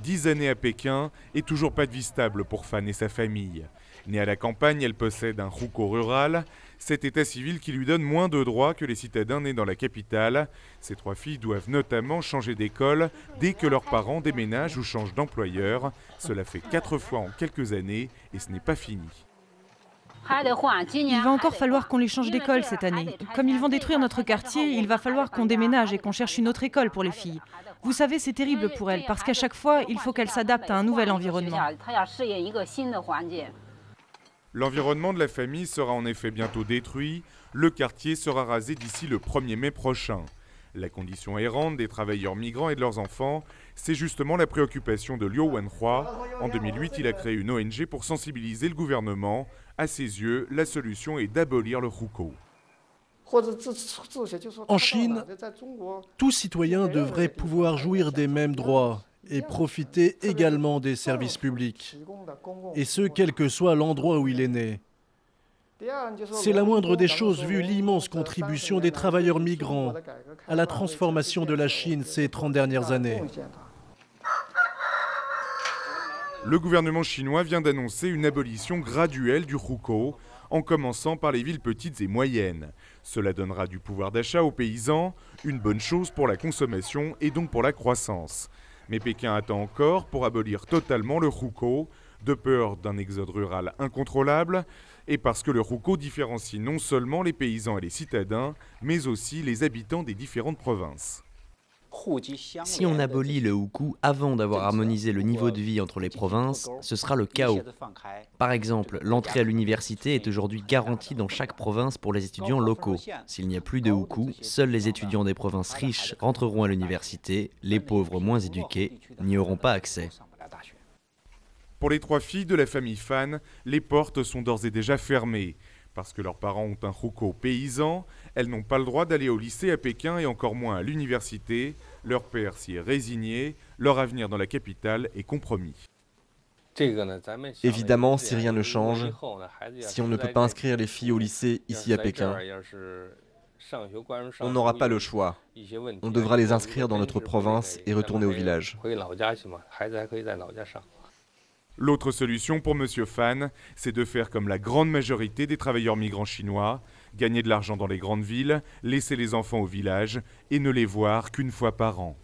10 années à Pékin et toujours pas de vie stable pour Fan et sa famille. Née à la campagne, elle possède un hukou rural, cet état civil qui lui donne moins de droits que les citadins nés dans la capitale. Ses 3 filles doivent notamment changer d'école dès que leurs parents déménagent ou changent d'employeur. Cela fait 4 fois en quelques années et ce n'est pas fini. Il va encore falloir qu'on les change d'école cette année. Comme ils vont détruire notre quartier, il va falloir qu'on déménage et qu'on cherche une autre école pour les filles. Vous savez, c'est terrible pour elles, parce qu'à chaque fois, il faut qu'elles s'adaptent à un nouvel environnement. L'environnement de la famille sera en effet bientôt détruit. Le quartier sera rasé d'ici le 1er mai prochain. La condition errante des travailleurs migrants et de leurs enfants, c'est justement la préoccupation de Liu Wenhua. En 2008, il a créé une ONG pour sensibiliser le gouvernement. À ses yeux, la solution est d'abolir le hukou. En Chine, tout citoyen devrait pouvoir jouir des mêmes droits et profiter également des services publics, et ce, quel que soit l'endroit où il est né. C'est la moindre des choses vu l'immense contribution des travailleurs migrants à la transformation de la Chine ces 30 dernières années. Le gouvernement chinois vient d'annoncer une abolition graduelle du hukou, en commençant par les villes petites et moyennes. Cela donnera du pouvoir d'achat aux paysans, une bonne chose pour la consommation et donc pour la croissance. Mais Pékin attend encore pour abolir totalement le hukou, de peur d'un exode rural incontrôlable, et parce que le hukou différencie non seulement les paysans et les citadins, mais aussi les habitants des différentes provinces. Si on abolit le hukou avant d'avoir harmonisé le niveau de vie entre les provinces, ce sera le chaos. Par exemple, l'entrée à l'université est aujourd'hui garantie dans chaque province pour les étudiants locaux. S'il n'y a plus de hukou, seuls les étudiants des provinces riches rentreront à l'université, les pauvres moins éduqués n'y auront pas accès. Pour les 3 filles de la famille Fan, les portes sont d'ores et déjà fermées. Parce que leurs parents ont un hukou paysan, elles n'ont pas le droit d'aller au lycée à Pékin et encore moins à l'université. Leur père s'y est résigné, leur avenir dans la capitale est compromis. Évidemment, si rien ne change, si on ne peut pas inscrire les filles au lycée ici à Pékin, on n'aura pas le choix. On devra les inscrire dans notre province et retourner au village. L'autre solution pour M. Fan, c'est de faire comme la grande majorité des travailleurs migrants chinois, gagner de l'argent dans les grandes villes, laisser les enfants au village et ne les voir qu'une fois par an.